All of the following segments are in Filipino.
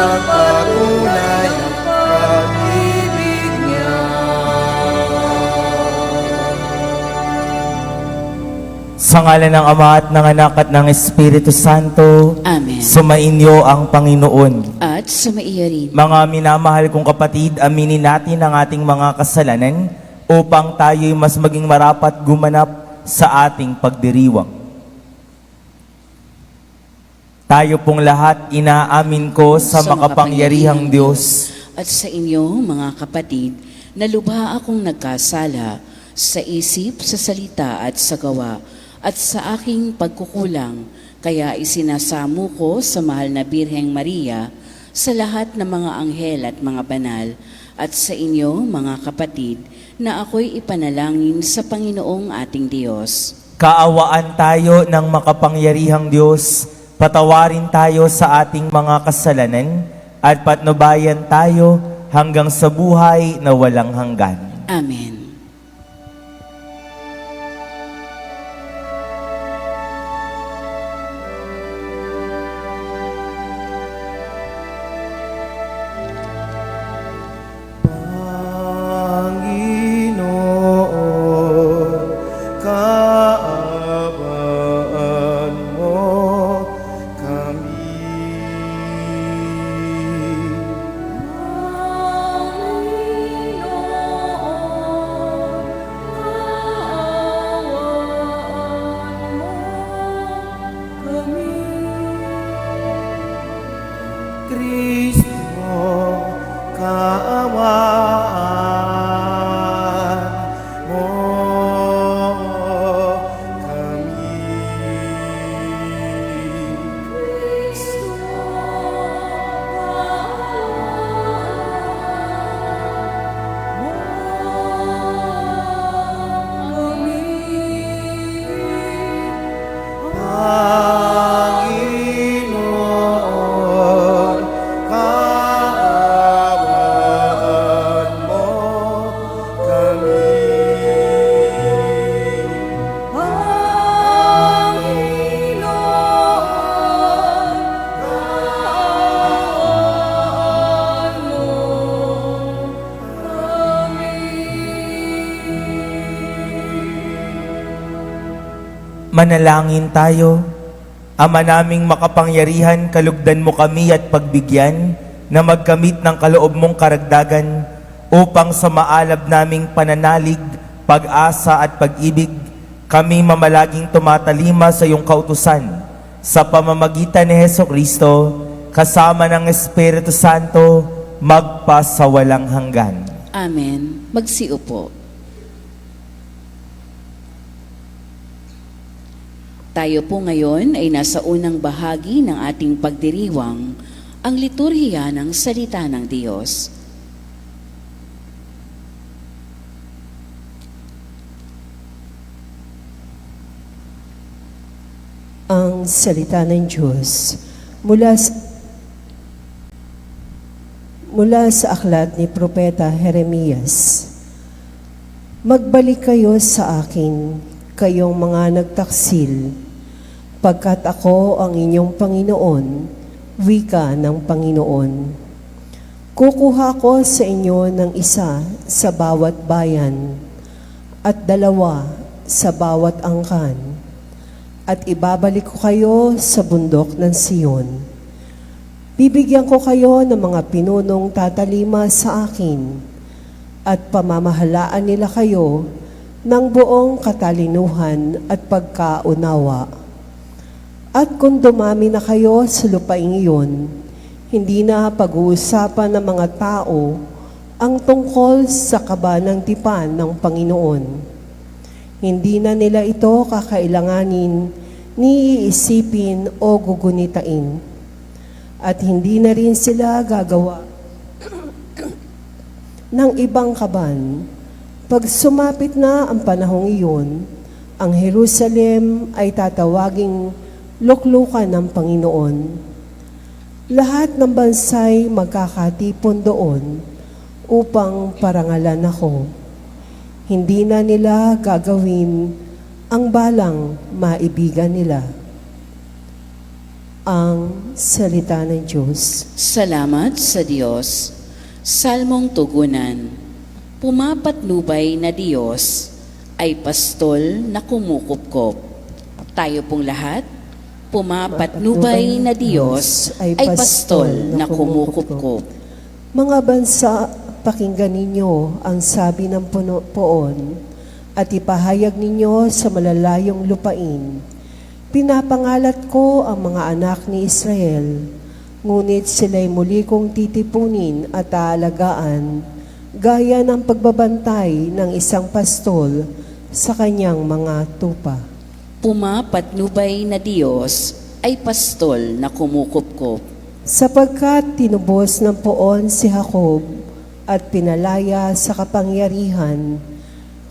nagpatunay ang pag-ibig niya. Sa ngalan ng Ama at ng Anak at ng Espiritu Santo, Amen. sumainyo ang Panginoon. At sumaiyo rin. Mga minamahal kong kapatid, aminin natin ang ating mga kasalanan upang tayo'y mas maging marapat gumanap sa ating pagdiriwang. Tayo pong lahat inaamin ko sa makapangyarihang Diyos at sa inyo, mga kapatid, na lubha akong nagkasala sa isip, sa salita at sa gawa, at sa aking pagkukulang, kaya isinasamo ko sa mahal na Birheng Maria, sa lahat ng mga anghel at mga banal, at sa inyo, mga kapatid, na ako'y ipanalangin sa Panginoong ating Diyos. Kaawaan tayo ng makapangyarihang Diyos, patawarin tayo sa ating mga kasalanan, at patnubayan tayo hanggang sa buhay na walang hanggan. Amen. Manalangin tayo. Ama naming makapangyarihan, kalugdan mo kami at pagbigyan na magkamit ng kaloob mong karagdagan upang sa maalab naming pananalig, pag-asa at pag-ibig, kami mamalaging tumatalima sa iyong kautusan sa pamamagitan ni Hesukristo kasama ng Espiritu Santo magpasawalang hanggan. Amen. Magsiupo. Tayo po ngayon ay nasa unang bahagi ng ating pagdiriwang, ang liturhiya ng salita ng Diyos. Ang salita ng Diyos mula sa aklat ni Propeta Jeremias. Magbalik kayo sa akin, kayong mga nagtaksil, pagkat ako ang inyong Panginoon, wika ng Panginoon. Kukuha ko sa inyo ng isa sa bawat bayan at dalawa sa bawat angkan, at ibabalik ko kayo sa bundok ng Siyon. Bibigyan ko kayo ng mga pinunong tatalima sa akin, at pamamahalaan nila kayo ng buong katalinuhan at pagkaunawa. At kung dumami na kayo sa lupaing iyon, hindi na pag-uusapan ng mga tao ang tungkol sa kaba ng tipan ng Panginoon. Hindi na nila ito kakailanganin ni iisipin o gugunitain. At hindi na rin sila gagawa ng ibang kaban. Pag sumapit na ang panahong iyon, ang Jerusalem ay tatawaging luklukan ng Panginoon. Lahat ng bansay magkakatipon doon upang parangalan ako. Hindi na nila gagawin ang balang maibigan nila. Ang salita ng Diyos. Salamat sa Diyos. Salmong tugunan. Pumapatnubay na Diyos ay pastol na kumukupkop. Tayo pong lahat, pumapatnubay na Diyos ay pastol na kumukupkop. Mga bansa, pakinggan ninyo ang sabi ng poon at ipahayag ninyo sa malalayong lupain. Pinapangalat ko ang mga anak ni Israel, ngunit sila'y muli kong titipunin at aalagaan, gaya ng pagbabantay ng isang pastol sa kanyang mga tupa. Pumapatnubay na Diyos ay pastol na kumukupkop. Sapagkat tinubos ng poon si Jacob at pinalaya sa kapangyarihan,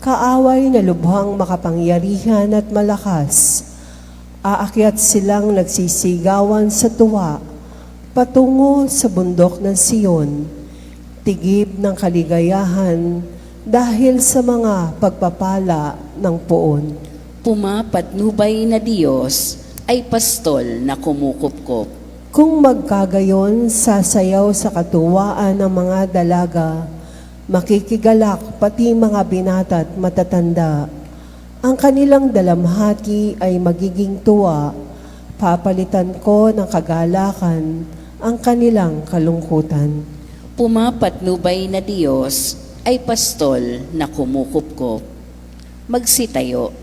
kaaway na lubhang makapangyarihan at malakas, aakyat silang nagsisigawan sa tuwa patungo sa bundok ng Siyon, tigib ng kaligayahan dahil sa mga pagpapala ng poon. Pumapatnubay na Diyos ay pastol na kumukupkop. Kung magkagayon, sasayaw sa katuwaan ng mga dalaga, makikigalak pati mga binata at matatanda. Ang kanilang dalamhati ay magiging tuwa, papalitan ko ng kagalakan ang kanilang kalungkutan. Pumapatnubay na Diyos ay pastol na kumukupkop. Magsitayo,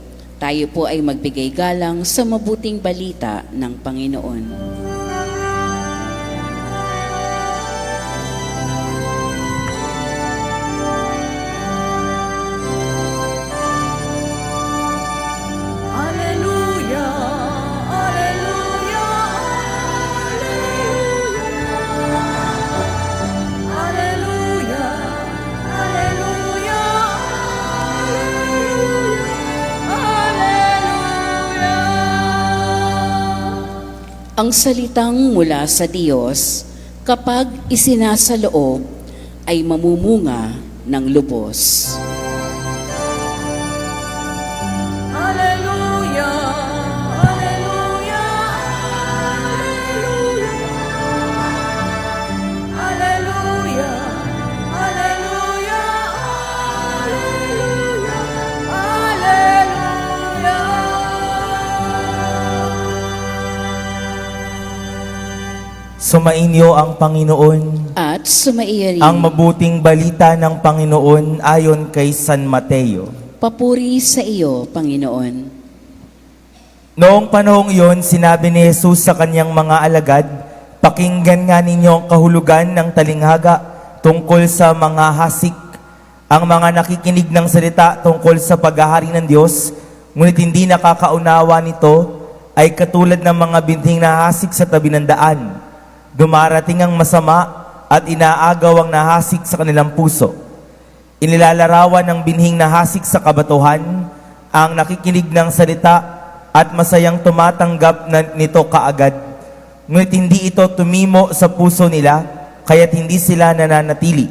tayo po ay magbigay galang sa mabuting balita ng Panginoon. Alleluia, alleluia, alleluia, alleluia, alleluia. Ang salitang mula sa Diyos, kapag isinasaloob, ay mamumunga ng lubos. Alleluia, alleluia, alleluia, alleluia, alleluia, Sumainyo ang Panginoon. At sumaiya rin, Ang mabuting balita ng Panginoon ayon kay San Mateo. papuri sa iyo, Panginoon. Noong panahong iyon, sinabi ni Jesus sa kanyang mga alagad, pakinggan nga ninyo ang kahulugan ng talinghaga tungkol sa mga hasik. Ang mga nakikinig ng salita tungkol sa paghahari ng Diyos, ngunit hindi nakakaunawa nito, ay katulad ng mga binting na hasik sa tabi ng daan. Dumarating ang masama at inaagaw ang nahasik sa kanilang puso. Inilalarawan ng binhing nahasik sa kabatuhan ang nakikinig ng salita at masayang tumatanggap nito kaagad. Ngunit hindi ito tumimo sa puso nila, kaya't hindi sila nananatili.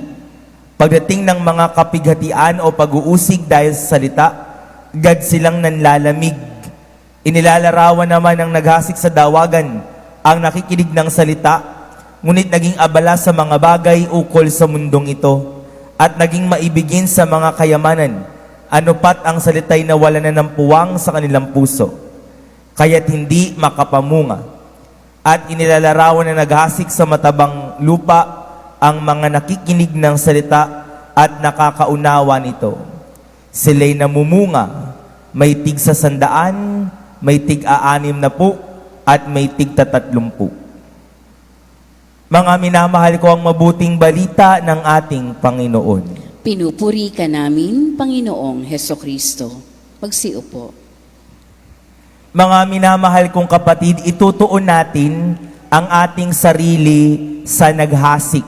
Pagdating ng mga kapighatian o pag-uusig dahil sa salita, agad silang nanlalamig. Inilalarawan naman ng naghasik sa dawagan ang nakikinig ng salita, ngunit naging abala sa mga bagay ukol sa mundong ito at naging maibigin sa mga kayamanan, ano pat ang salita'y nawala na ng puwang sa kanilang puso, kaya't hindi makapamunga. At inilalarawan na naghasik sa matabang lupa ang mga nakikinig ng salita at nakakaunawa nito. Sila'y namumunga, may tig sa 100, may tig 60 at may tig 30. Mga minamahal ko, ang mabuting balita ng ating Panginoon. Pinupuri ka namin, Panginoong Hesukristo. Magsiupo. Mga minamahal kong kapatid, itutuon natin ang ating sarili sa naghasik.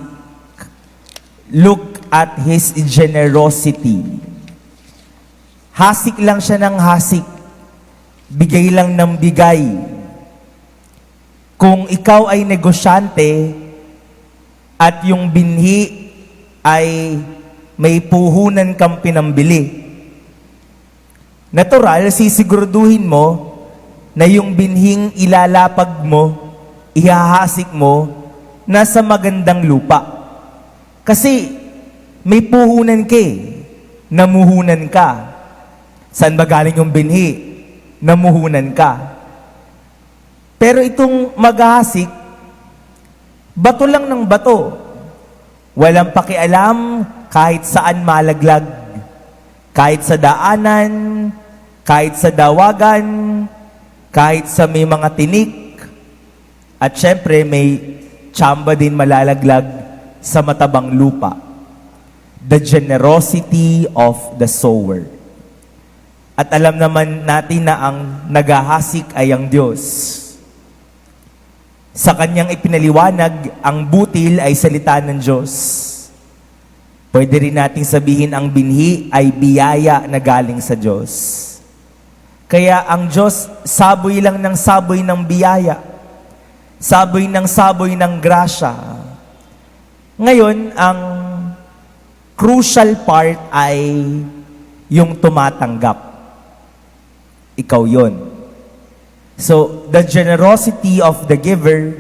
Look at His generosity. Hasik lang siya ng hasik. Bigay lang ng bigay. Kung ikaw ay negosyante at yung binhi ay may puhunan kang pinambili, natural, sisiguraduhin mo na yung binhing ilalapag mo ihahasik mo na sa magandang lupa. Kasi may puhunan ka eh. Namuhunan ka. Saan ba galing yung binhi? Namuhunan ka. Pero itong maghahasik, bato lang ng bato. Walang pakialam kahit saan malaglag. Kahit sa daanan, kahit sa dawagan, kahit sa may mga tinik. At syempre may tsamba din malalaglag sa matabang lupa. The generosity of the sower. At alam naman natin na ang naghahasik ay ang Diyos. Sa kanyang ipinaliwanag, ang butil ay salita ng Diyos. Pwede rin nating sabihin ang binhi ay biyaya na galing sa Diyos. Kaya ang Diyos, saboy lang ng saboy ng biyaya. Saboy ng grasya. Ngayon, ang crucial part ay yung tumatanggap. Ikaw yon. So, the generosity of the giver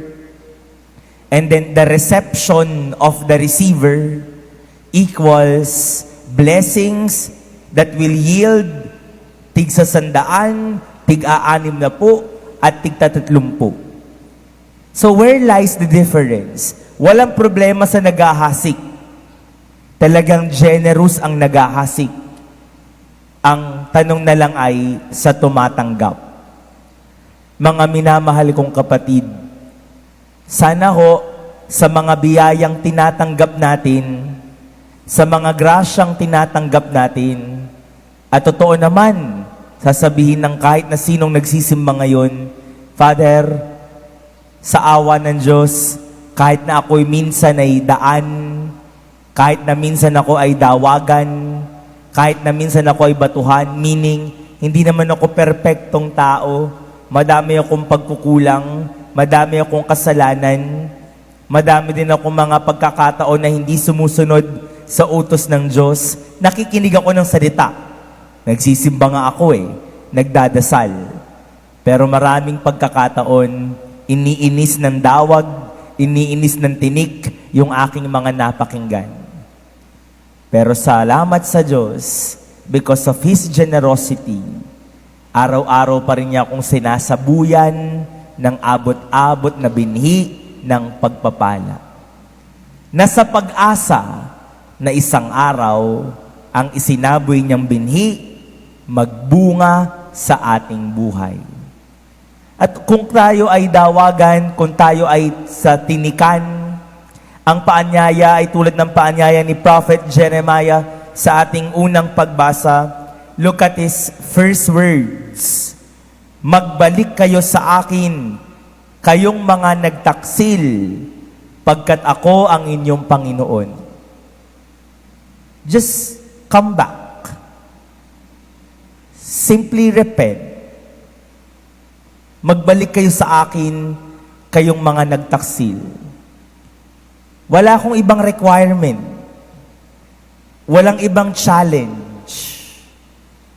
and then the reception of the receiver equals blessings that will yield tig-100, tig-60 at tig-30. So, where lies the difference? Walang problema sa naghahasik. Talagang generous ang naghahasik. Ang tanong na lang ay sa tumatanggap. Mga minamahal kong kapatid, sana ho sa mga biyayang tinatanggap natin, sa mga grasyang tinatanggap natin, at totoo naman, sasabihin ng kahit na sinong nagsisimba ngayon, Father, sa awa ng Diyos, kahit na ako'y minsan ay daan, kahit na minsan ako ay dawagan, kahit na minsan ako ay batuhan, meaning, hindi naman ako perpektong tao, madami akong pagkukulang, madami akong kasalanan, madami din akong mga pagkakataon na hindi sumusunod sa utos ng Diyos. Nakikinig ako ng salita. Nagsisimba nga ako nagdadasal. Pero maraming pagkakataon, iniinis ng dawag, iniinis ng tinik yung aking mga napakinggan. Pero salamat sa Diyos, because of His generosity, araw-araw pa rin niya akong sinasabuyan ng abot-abot na binhi ng pagpapala. Nasa pag-asa na isang araw, ang isinaboy niyang binhi, magbunga sa ating buhay. At kung tayo ay dawagan, kung tayo ay sa tinikan, ang paanyaya ay tulad ng paanyaya ni Prophet Jeremiah sa ating unang pagbasa. Look at his first words. Magbalik kayo sa akin, kayong mga nagtaksil, pagkat ako ang inyong Panginoon. Just come back. Simply repent. Magbalik kayo sa akin, kayong mga nagtaksil. Wala akong ibang requirement. Walang ibang challenge.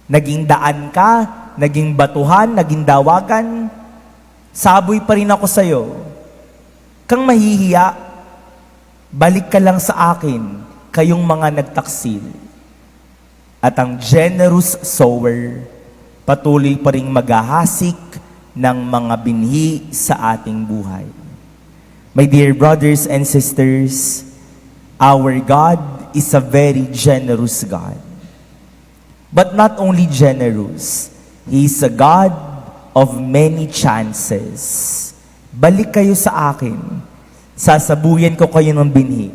Naging daan ka, naging batuhan, naging dawagan, saboy pa rin ako sa'yo. Kang mahihiya, balik ka lang sa akin, kayong mga nagtaksil. At ang generous sower, patuloy pa rin maghahasik ng mga binhi sa ating buhay. My dear brothers and sisters, our God is a very generous God. But not only generous, He is a God of many chances. Balik kayo sa akin, sasabuyan ko kayo ng binhi.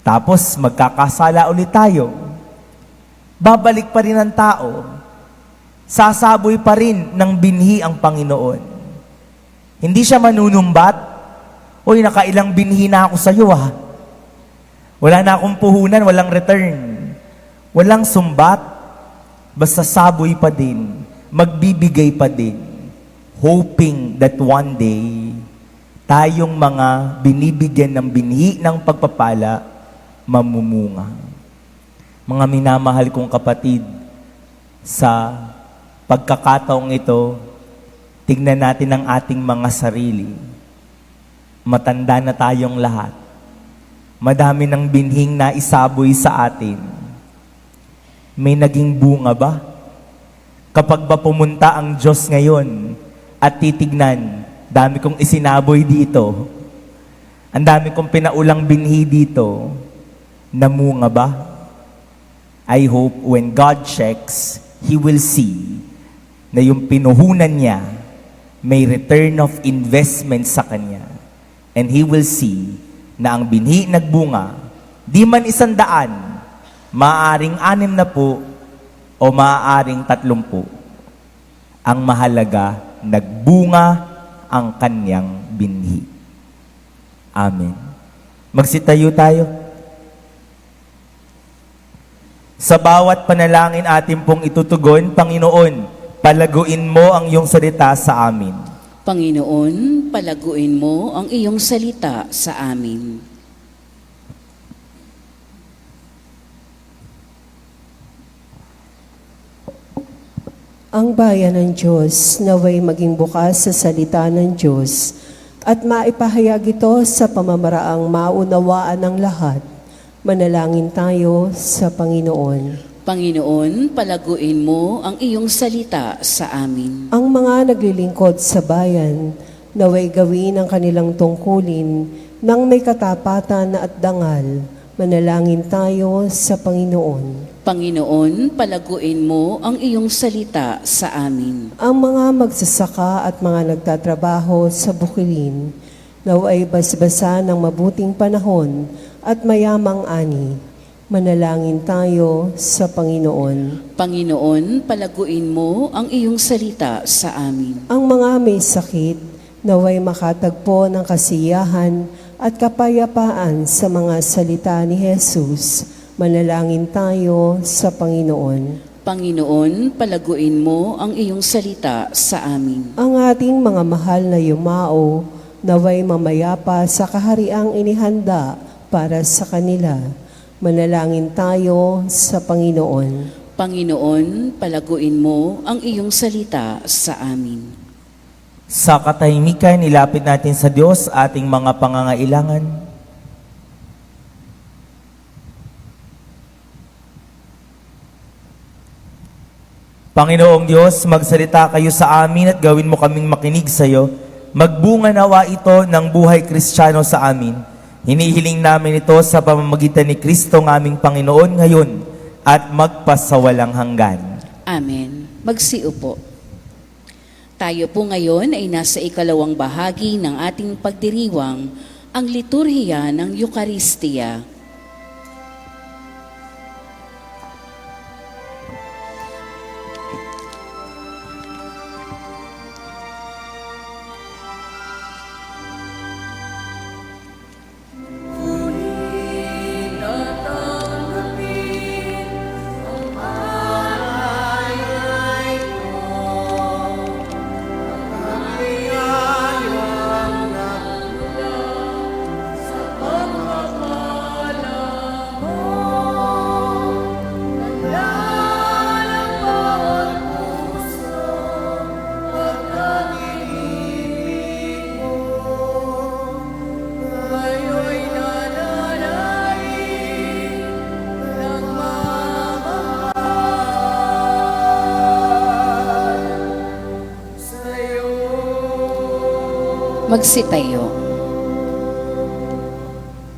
Tapos magkakasala ulit tayo. Babalik pa rin ang tao. Sasaboy pa rin ng binhi ang Panginoon. Hindi siya manunumbat. Uy, nakailang binhi na ako sa iyo Wala na akong puhunan, walang return. Walang sumbat. Basta saboy pa din. Magbibigay pa din. Hoping that one day, tayong mga binibigyan ng binhi ng pagpapala, mamumunga. Mga minamahal kong kapatid, sa pagkakataong ito, tignan natin ang ating mga sarili. Matanda na tayong lahat. Madami ng binhing na isaboy sa atin. May naging bunga ba? Kapag ba pumunta ang Diyos ngayon at titignan, dami kong isinaboy dito, ang dami kong pinaulang binhi dito, namunga ba? I hope when God checks, He will see na yung pinuhunan niya may return of investment sa kanya. And He will see na ang binhi nagbunga, di man 100, maaaring 60 o maaaring 30. Ang mahalaga, nagbunga ang kanyang binhi. Amen. Magsitayo tayo. Sa bawat panalangin atin pong itutugon, Panginoon, palaguin mo ang iyong salita sa amin. Panginoon, palaguin mo ang iyong salita sa amin. Ang bayan ng Diyos naway maging bukas sa salita ng Diyos at maipahayag ito sa pamamaraang maunawaan ng lahat. Manalangin tayo sa Panginoon. Panginoon, palaguin mo ang iyong salita sa amin. Ang mga naglilingkod sa bayan, naway gawin ang kanilang tungkulin ng may katapatan at dangal. Manalangin tayo sa Panginoon. Panginoon, palaguin mo ang iyong salita sa amin. Ang mga magsasaka at mga nagtatrabaho sa bukilin, naway basbasa ng mabuting panahon at mayamang ani. Manalangin tayo sa Panginoon. Panginoon, palaguin mo ang iyong salita sa amin. Ang mga may sakit, naway makatagpo ng kasiyahan at kapayapaan sa mga salita ni Jesus. Manalangin tayo sa Panginoon. Panginoon, palaguin mo ang iyong salita sa amin. Ang ating mga mahal na yumao, naway mamayapa sa kahariang inihanda para sa kanila. Manalangin tayo sa Panginoon. Panginoon, palaguin mo ang iyong salita sa amin. Sa katahimikan, nilapit natin sa Diyos ating mga pangangailangan. Panginoong Diyos, magsalita kayo sa amin at gawin mo kaming makinig sa iyo. Magbunga nawa ito ng buhay Kristiyano sa amin. Hinihiling namin ito sa pamamagitan ni Kristo ng aming Panginoon ngayon at magpasawalang hanggan. Amen. Magsiupo. Tayo po ngayon ay nasa ikalawang bahagi ng ating pagdiriwang, ang liturhiya ng Eucharistia. Magsitayo.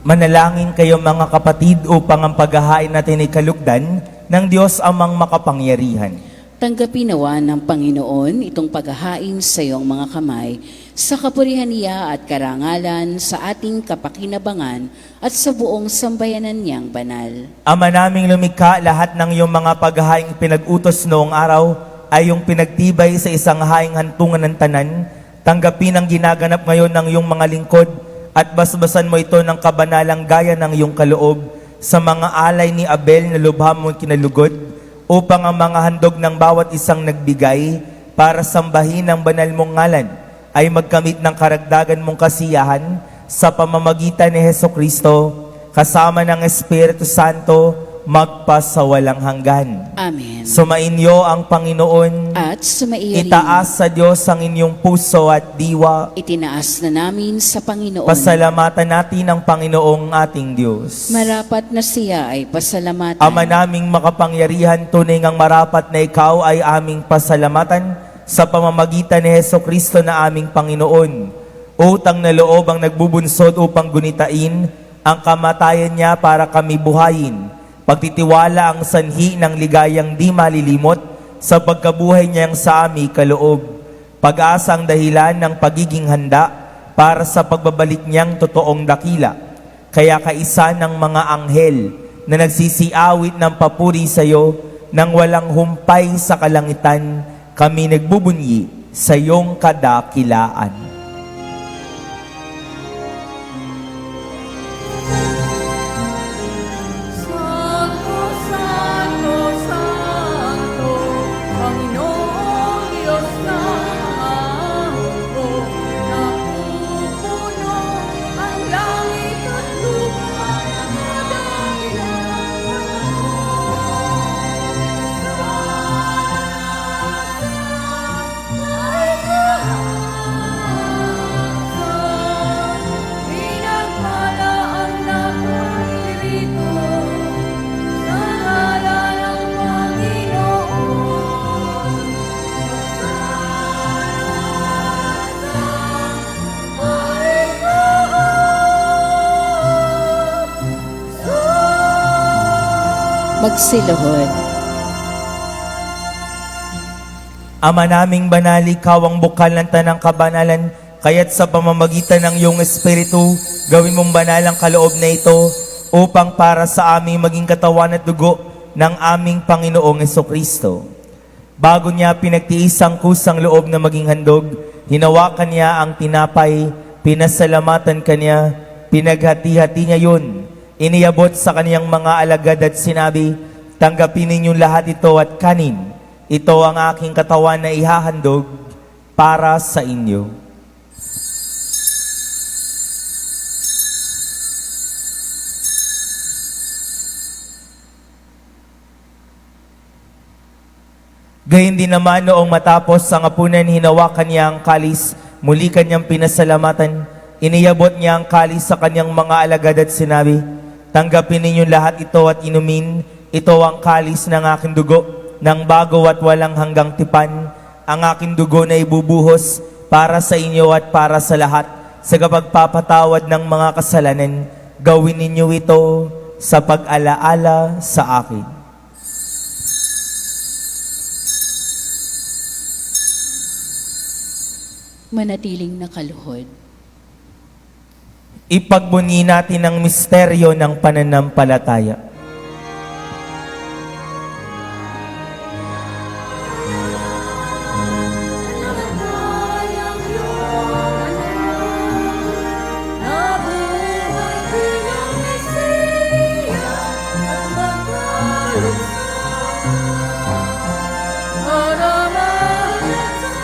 Manalangin kayo mga kapatid upang ang paghahain natin ay kalugdan ng Diyos amang makapangyarihan. Tanggapin nawa ng Panginoon itong paghahain sa iyong mga kamay sa kapurihan niya at karangalan sa ating kapakinabangan at sa buong sambayanan niyang banal. Ama naming lumikha, lahat ng iyong mga paghahaing pinag-utos noong araw ay yung pinagtibay sa isang haing hantungan ng tanan. Tanggapin ang ginaganap ngayon ng iyong mga lingkod at basbasan mo ito ng kabanalang gaya ng iyong kaloob sa mga alay ni Abel na lubha mo kinalugod upang ang mga handog ng bawat isang nagbigay para sambahin ang banal mong ngalan ay magkamit ng karagdagan mong kasiyahan sa pamamagitan ni Hesukristo kasama ng Espiritu Santo magpasawalang hanggan. Amen. Sumainyo ang Panginoon. At sumairin, Itaas sa Diyos ang inyong puso at diwa. itinaas na namin sa Panginoon. Pasalamatan natin ang Panginoong ating Diyos. Marapat na siya ay pasalamatan. Ama naming makapangyarihan, tunay ngang marapat na ikaw ay aming pasalamatan sa pamamagitan ni Hesukristo na aming Panginoon. Utang na loob ang nagbubunsod upang gunitain ang kamatayan niya para kami buhayin. Pagtitiwala ang sanhi ng ligayang di malilimot sa pagkabuhay niyang sa aming kaloob. Pag-asa ang dahilan ng pagiging handa para sa pagbabalik niyang totoong dakila. Kaya kaisa ng mga anghel na nagsisiawit ng papuri sa iyo nang walang humpay sa kalangitan, kami nagbubunyi sa iyong kadakilaan. Santo, Santo, Santo, Panginoong Diyos na ako, napupuno ang langit at lupa ng kadakilaan mo. Ay kahasan, pinagpala ang naparirito sa ngalan ng Panginoon. Ay kahasan. Magsiluhod. Ama naming banal, ikaw ang bukal ng tanang kabanalan, kaya't sa pamamagitan ng iyong Espiritu, gawin mong banal ang kaloob na ito upang para sa aming maging katawan at dugo ng aming Panginoong Hesukristo. Bago niya pinagtiis ang kusang loob na maging handog, hinawakan niya ang tinapay, pinasalamatan kanya, pinaghati-hati niya yun. Iniabot sa kaniyang mga alagad at sinabi, tanggapin ninyong lahat ito at kanin. Ito ang aking katawan na ihahandog para sa inyo. Gayun din naman noong matapos ang apunan, hinawakan niya ang kalis, muli kanyang pinasalamatan, iniyabot niya ang kalis sa kanyang mga alagad at sinabi, tanggapin ninyong lahat ito at inumin, ito ang kalis ng aking dugo, ng bago at walang hanggang tipan, ang aking dugo na ibubuhos para sa inyo at para sa lahat, sa kapagpapatawad ng mga kasalanan. Gawin ninyo ito sa pag-alaala sa akin. Manatiling nakaluhod. Ipagbunyi natin ang misteryo ng pananampalataya. Nalayang iyong anak, nabuhay bilang Mesiya at magkalugsa para mahal sa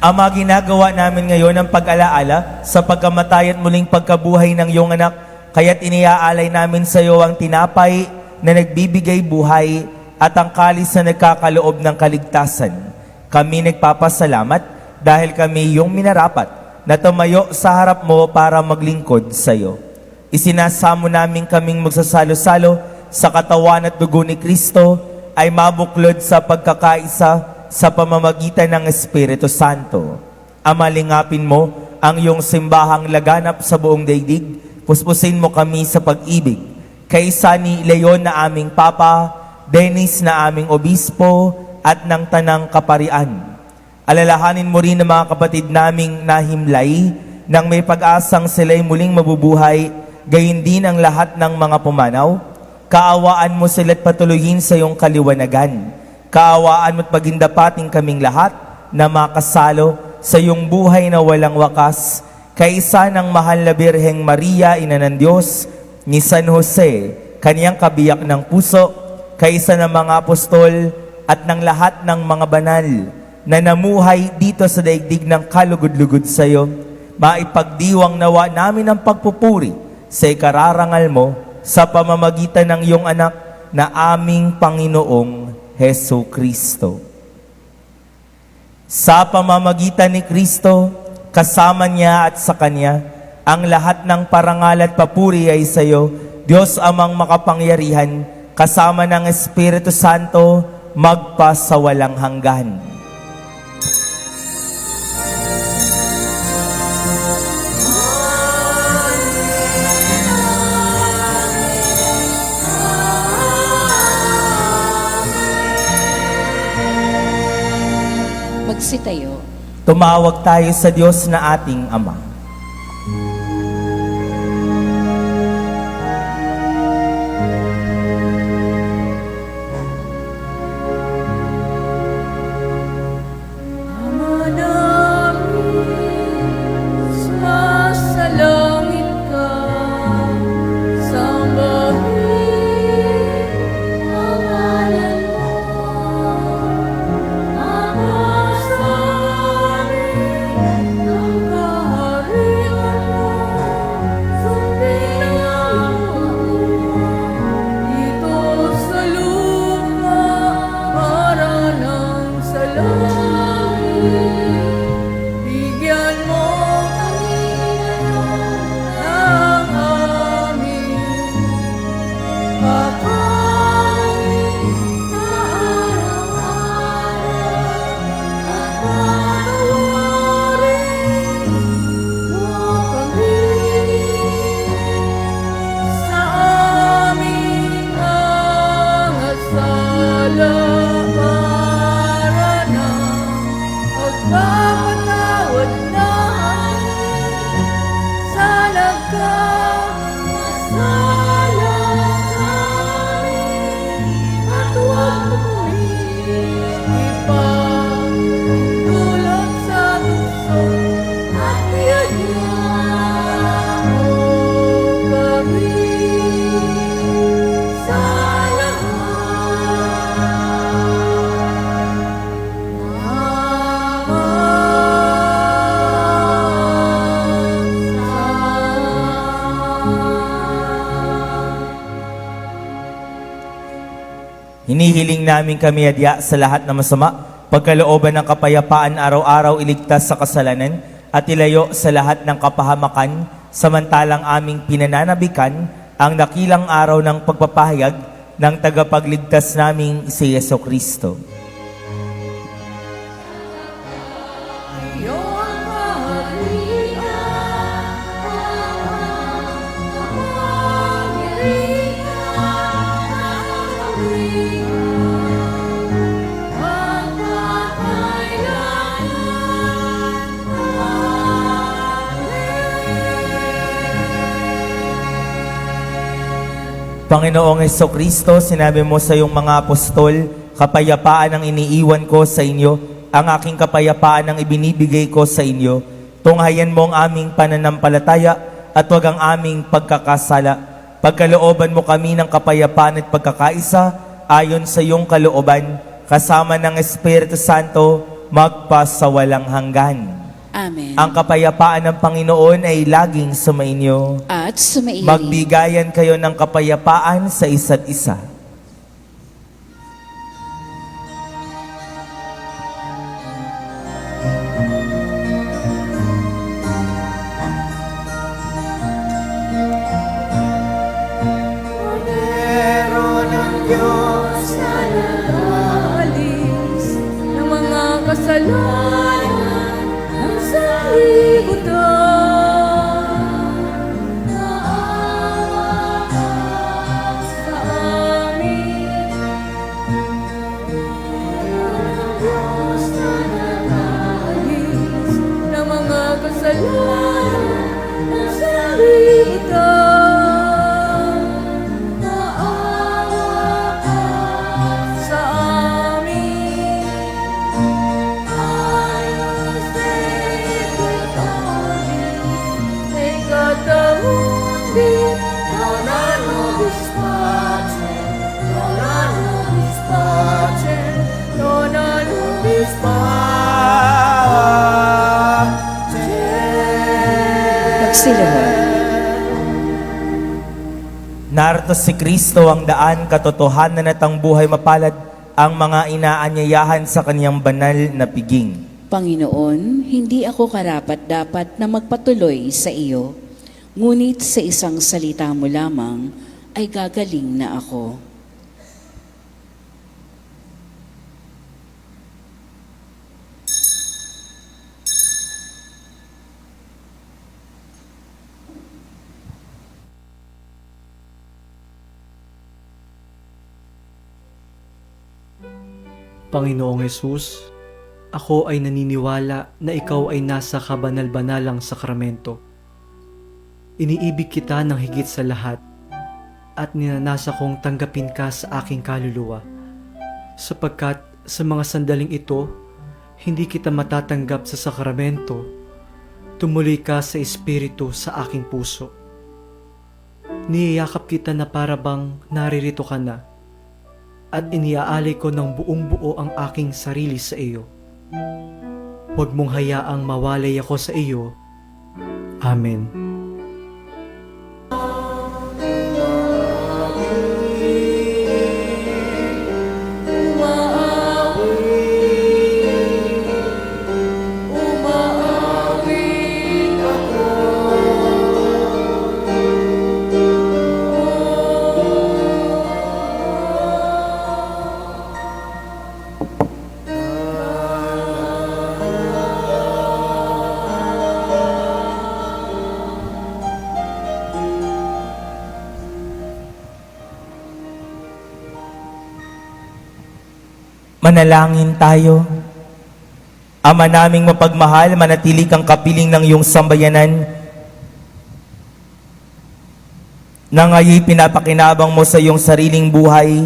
Ama, ginagawa namin ngayon ang pag-alaala sa pagkamatay at muling pagkabuhay ng iyong anak, kaya't iniaalay namin sa iyo ang tinapay na nagbibigay buhay at ang kalis na nagkakaloob ng kaligtasan. Kami nagpapasalamat dahil kami iyong minarapat na tumayo sa harap mo para maglingkod sa iyo. Isinasamo namin kaming magsasalo-salo sa katawan at dugo ni Kristo ay mabuklod sa pagkakaisa sa pamamagitan ng Espiritu Santo. Ama, lingapin mo ang iyong simbahang laganap sa buong daigdig. Puspusin mo kami sa pag-ibig. Kaisa ni Leon na aming Papa, Dennis na aming Obispo, at ng Tanang Kaparian. Alalahanin mo rin ang mga kapatid naming nahimlay nang may pag-asang sila'y muling mabubuhay, gayon din ang lahat ng mga pumanaw. Kaawaan mo sila't patuloyin sa iyong kaliwanagan. Kaawaan mo't pagindapating kaming lahat na makasalo sa iyong buhay na walang wakas, kaisa ng mahal na Birheng Maria, Ina ng Diyos, ni San Jose, kaniyang kabiyak ng puso, kaisa ng mga apostol at ng lahat ng mga banal na namuhay dito sa daigdig ng kalugod-lugod sa iyo. maipagdiwang nawa namin ang pagpupuri sa ikararangal mo sa pamamagitan ng iyong anak na aming Panginoong Hesu Kristo. Sa pamamagitan ni Kristo, kasama niya at sa Kanya, ang lahat ng parangal at papuri ay sa iyo, Diyos Amang makapangyarihan, kasama ng Espiritu Santo, magpa sa walang hanggan. Magsitayo. Tumawag tayo sa Diyos na ating Ama. Ama namin, sumasalangit ka, sambahin ang ngalan mo. Ama sa amin ang kaharian mo, sundin ang dito sa lupa para lang sa langit. Bigyan mo kami ng aming pagkain sa araw-araw at patawarin mo kami sa aming mga sala para na magpapatawad namin sa nagkakasala sa amin at huwag mo kaming ipahintulot sa tukso at biyagyan mo kami sa Hinihiling namin kami adya sa lahat na masama, pagkalooban ng kapayapaan araw-araw iligtas sa kasalanan at ilayo sa lahat ng kapahamakan, samantalang aming pinananabikan ang dakilang araw ng pagpapahayag ng tagapagligtas naming si Yeso Kristo. iyong kaharian, Panginoong Heso Kristo, sinabi mo sa iyong mga apostol, kapayapaan ang iniiwan ko sa inyo, ang aking kapayapaan ang ibinibigay ko sa inyo. Tunghayan mo ang aming pananampalataya at huwag ang aming pagkakasala. Pagkalooban mo kami ng kapayapaan at pagkakaisa ayon sa iyong kalooban, kasama ng Espiritu Santo, magpa sa walang hanggan. Amen. Ang kapayapaan ng Panginoon ay laging sumainyo. At sumairin. Magbigayan kayo ng kapayapaan sa isa't isa. Cordero ng Diyos na nag-aalis ng mga kasalanan ng sanlibutan. Naawa ka sa amin. Cordero ng Diyos na nag-aalis ng mga kasalanan ng sanlibutan. Naawa ka sa amin. Siloam. Narito si Kristo ang daan, katotohanan at ang buhay, mapalad ang mga inaanyayahan sa kanyang banal na piging. Panginoon, hindi ako karapat-dapat na magpatuloy sa iyo, ngunit sa isang salita mo lamang ay gagaling na ako. Panginoong Hesus, ako ay naniniwala na ikaw ay nasa kabanal-banalang sakramento. Iniibig kita ng higit sa lahat at ninanasa kong tanggapin ka sa aking kaluluwa, sapagkat sa mga sandaling ito, hindi kita matatanggap sa sakramento, tumuloy ka sa Espiritu sa aking puso. Niyayakap kita na para bang naririto ka na, at iniaalay ko ng buong buo ang aking sarili sa iyo. Huwag mong hayaang mawalay ako sa iyo. Amen. Manalangin tayo. Ama naming mapagmahal, manatili kang kapiling ng iyong sambayanan na ngayon pinapakinabang mo sa iyong sariling buhay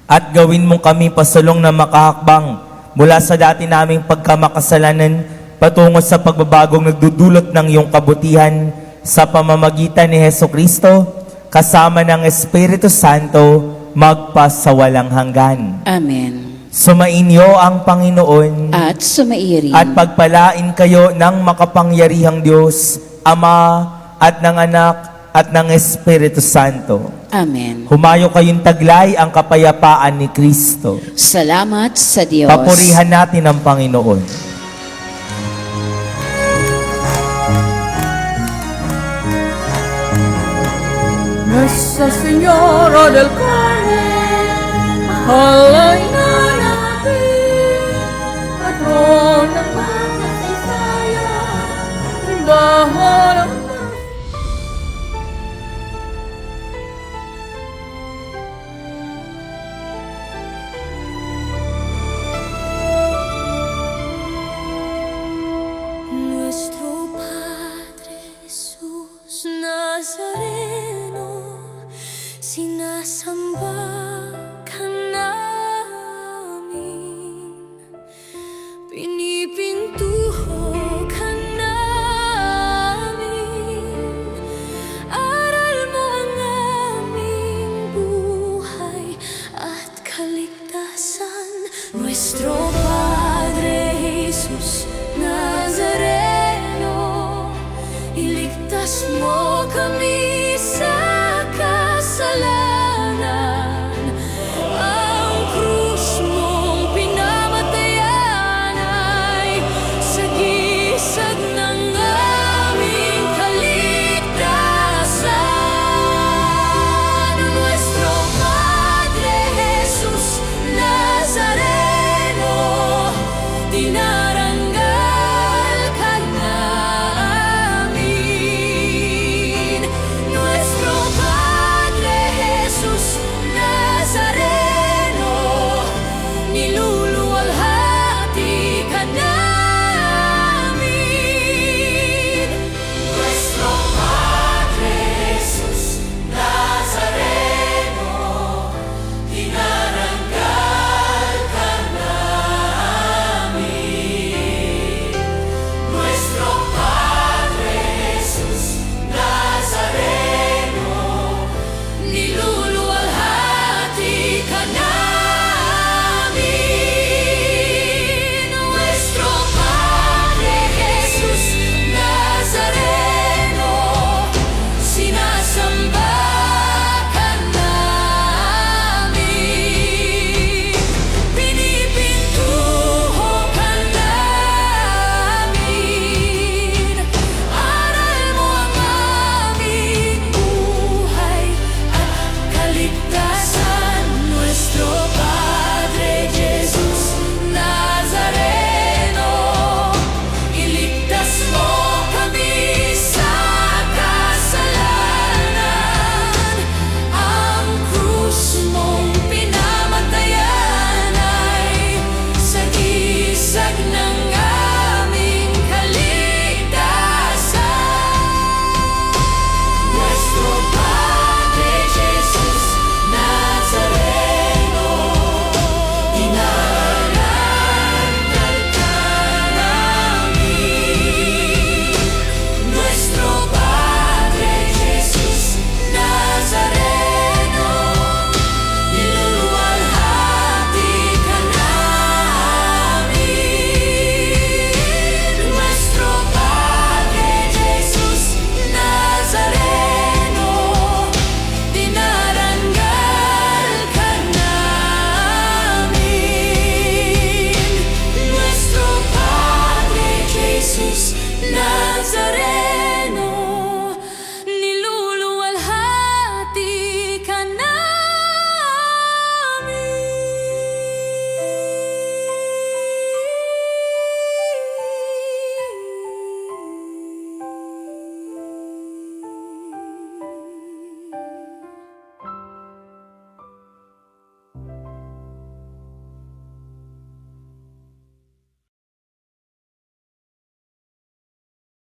at gawin mong kami pasulong na makahakbang mula sa dati naming pagkamakasalanan patungo sa pagbabagong nagdudulot ng iyong kabutihan sa pamamagitan ni Hesukristo kasama ng Espiritu Santo magpasawalang hanggan. Amen. Sumainyo ang Panginoon At sumairi at pagpalain kayo ng makapangyarihang Diyos, Ama at ng Anak at ng Espiritu Santo. Amen. Humayo kayong taglay ang kapayapaan ni Kristo. Salamat sa Diyos. Papurihan natin ang Panginoon. Nuestra Señora del Carmen, mahal ay nanapin, patron ng mga kasaysayan, simbahan ng Nuestro Padre Jesús Nazareno, sinasamba